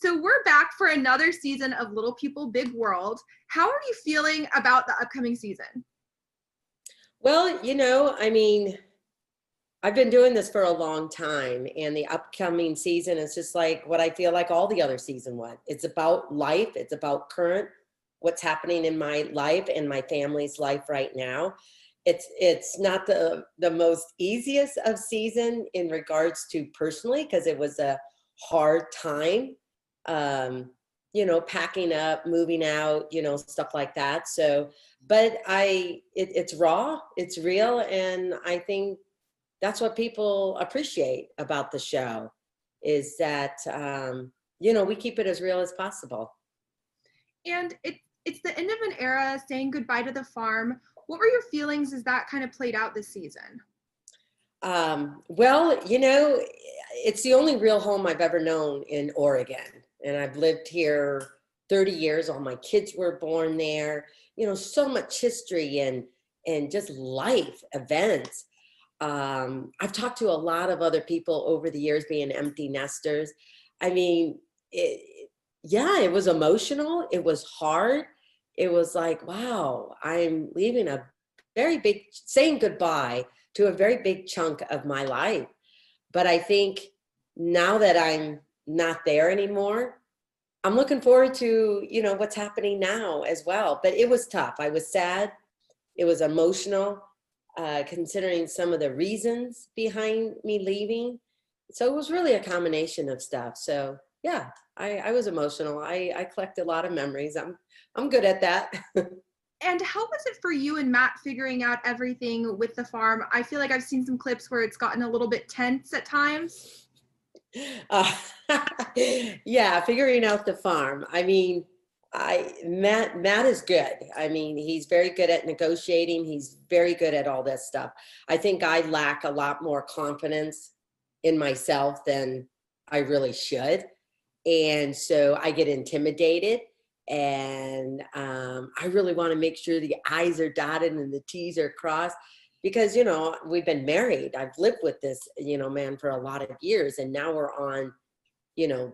So we're back for another season of Little People, Big World. How are you feeling about the upcoming season? Well, I mean, I've been doing this for a long time, and the upcoming season is just like what I feel like all the other season was. It's about life. It's about what's happening in my life and my family's life right now. It's not the most easiest of season in regards to personally, because it was a hard time, packing up, moving out, stuff like that. So, but it's raw, it's real, and I think that's what people appreciate about the show is that we keep it as real as possible. And it's the end of an era, saying goodbye to the farm. What were your feelings as that kind of played out this season? Well, it's the only real home I've ever known in Oregon, and I've lived here 30 years. All my kids were born there. So much history and just life events. I've talked to a lot of other people over the years being empty nesters. I mean, it was emotional. It was hard. It was like, wow, I'm leaving saying goodbye to a very big chunk of my life. But I think now that I'm not there anymore, I'm looking forward to, what's happening now as well. But it was tough. I was sad. It was emotional. Considering some of the reasons behind me leaving. So it was really a combination of stuff. So yeah, I was emotional. I collect a lot of memories. I'm good at that. And how was it for you and Matt figuring out everything with the farm? I feel like I've seen some clips where it's gotten a little bit tense at times. Uh, yeah, figuring out the farm. I mean, Matt is good. I mean, he's very good at negotiating. He's very good at all this stuff. I think I lack a lot more confidence in myself than I really should. And so I get intimidated, and I really want to make sure the I's are dotted and the T's are crossed because, we've been married. I've lived with this, man for a lot of years, and now we're on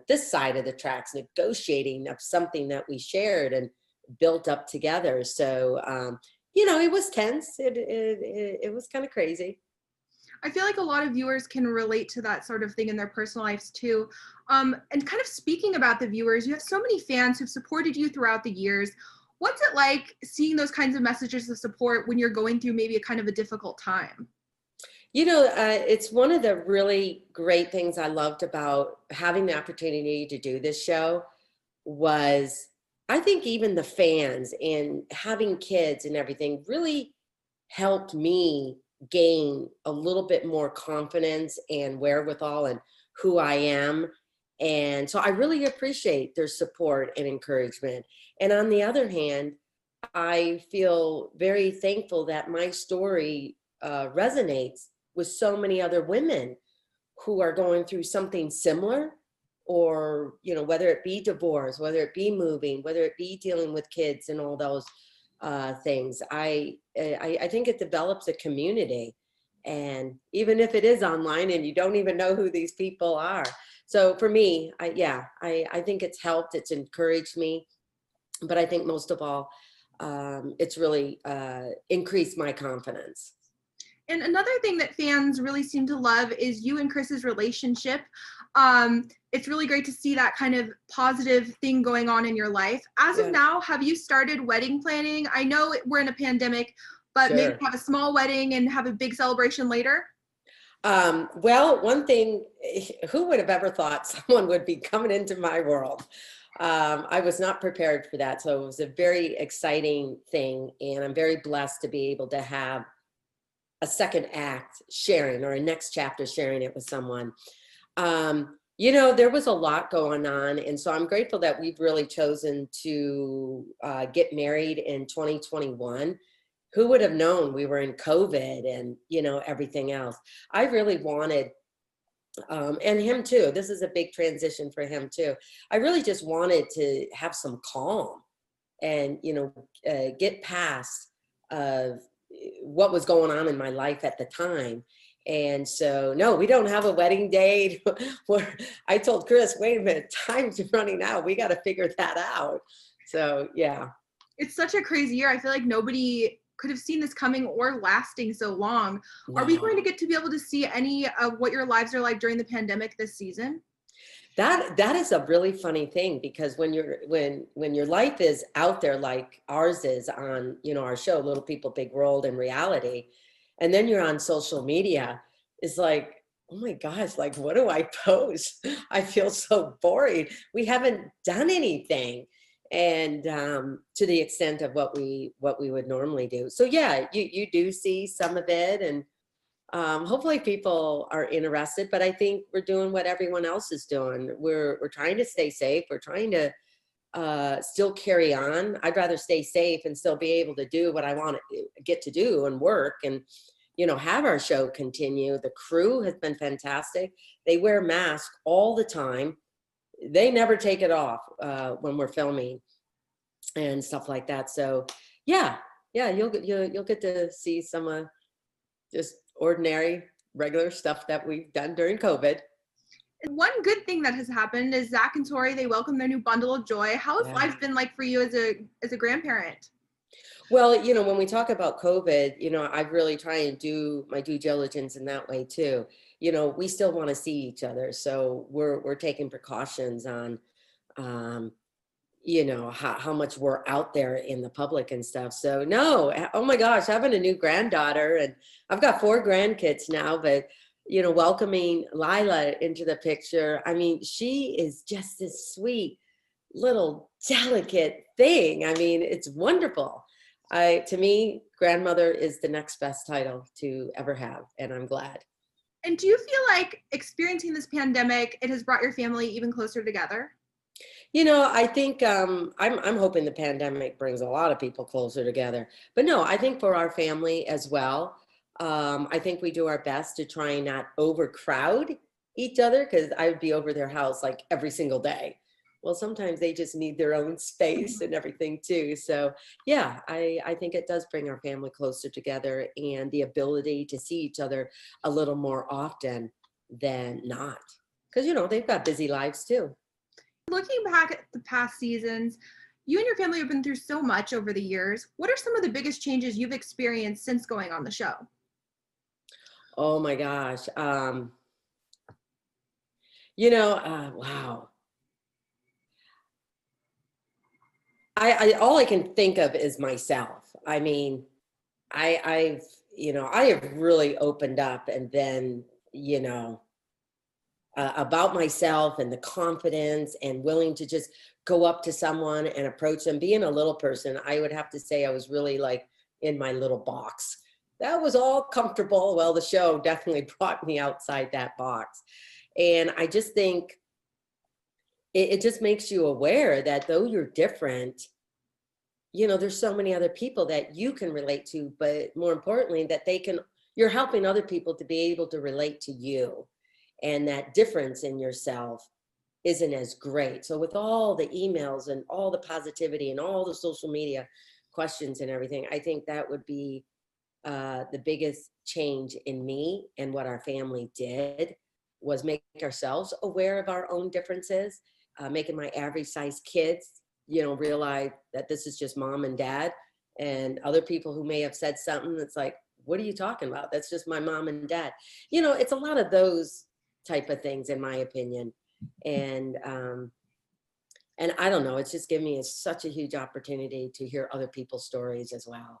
this side of the tracks, negotiating of something that we shared and built up together. So, it was tense. It was kind of crazy. I feel like a lot of viewers can relate to that sort of thing in their personal lives too. And kind of speaking about the viewers, you have so many fans who've supported you throughout the years. What's it like seeing those kinds of messages of support when you're going through maybe a kind of a difficult time? It's one of the really great things I loved about having the opportunity to do this show was I think even the fans and having kids and everything really helped me gain a little bit more confidence and wherewithal and who I am. And so I really appreciate their support and encouragement. And on the other hand, I feel very thankful that my story resonates with so many other women who are going through something similar, or whether it be divorce, whether it be moving, whether it be dealing with kids and all those things. I think it develops a community, and even if it is online and you don't even know who these people are. So for me, I think it's helped. It's encouraged me, but I think most of all, it's really increased my confidence. And another thing that fans really seem to love is you and Chris's relationship. It's really great to see that kind of positive thing going on in your life. As of now, have you started wedding planning? I know we're in a pandemic, but maybe have a small wedding and have a big celebration later? Well, one thing, who would have ever thought someone would be coming into my world? I was not prepared for that. So it was a very exciting thing. And I'm very blessed to be able to have a second act sharing, or a next chapter sharing it with someone. There was a lot going on. And so I'm grateful that we've really chosen to get married in 2021. Who would have known we were in COVID and, everything else. I really wanted, and him too, this is a big transition for him too. I really just wanted to have some calm and, get past what was going on in my life at the time. And so, no, we don't have a wedding date. Where I told Chris, wait a minute, time's running out. We got to figure that out. So, yeah. It's such a crazy year. I feel like nobody could have seen this coming or lasting so long. Are we going to get to be able to see any of what your lives are like during the pandemic this season? That is a really funny thing, because when your life is out there like ours is on, our show, Little People, Big World and reality, and then you're on social media, it's like, oh my gosh, like, what do I post? I feel so boring. We haven't done anything. And to the extent of what we would normally do. So yeah, you do see some of it, and hopefully people are interested, but I think we're doing what everyone else is doing. We're trying to stay safe. We're trying to still carry on. I'd rather stay safe and still be able to do what I want to get to do and work, and have our show continue. The crew has been fantastic. They wear masks all the time. They never take it off when we're filming and stuff like that. So yeah, you'll get to see some just ordinary, regular stuff that we've done during COVID. One good thing that has happened is Zach and Tori, they welcome their new bundle of joy. How has life been like for you as a grandparent? Well, when we talk about COVID, I really try and do my due diligence in that way too. We still want to see each other, so we're taking precautions on how much we're out there in the public and stuff. So no, oh my gosh, having a new granddaughter, and I've got 4 grandkids now, but welcoming Lila into the picture. I mean, she is just this sweet little delicate thing. I mean, it's wonderful. To me, grandmother is the next best title to ever have, and I'm glad. And do you feel like experiencing this pandemic, it has brought your family even closer together? I think I'm hoping the pandemic brings a lot of people closer together. But no, I think for our family as well, I think we do our best to try and not overcrowd each other, because I would be over their house like every single day. Well, sometimes they just need their own space and everything too. So yeah, I think it does bring our family closer together, and the ability to see each other a little more often than not. Because, they've got busy lives too. Looking back at the past seasons, you and your family have been through so much over the years. What are some of the biggest changes you've experienced since going on the show? Oh my gosh. Wow. I all I can think of is myself. I mean, I have really opened up, and then, about myself and the confidence and willing to just go up to someone and approach them. Being a little person, I would have to say I was really like in my little box. That was all comfortable. Well, the show definitely brought me outside that box. And I just think it just makes you aware that though you're different, there's so many other people that you can relate to, but more importantly, that you're helping other people to be able to relate to you. And that difference in yourself isn't as great. So with all the emails and all the positivity and all the social media questions and everything, I think that would be the biggest change in me, and what our family did was make ourselves aware of our own differences, making my average size kids, realize that this is just mom and dad, and other people who may have said something that's like, what are you talking about? That's just my mom and dad. It's a lot of those type of things, in my opinion. And I don't know, it's just given me such a huge opportunity to hear other people's stories as well.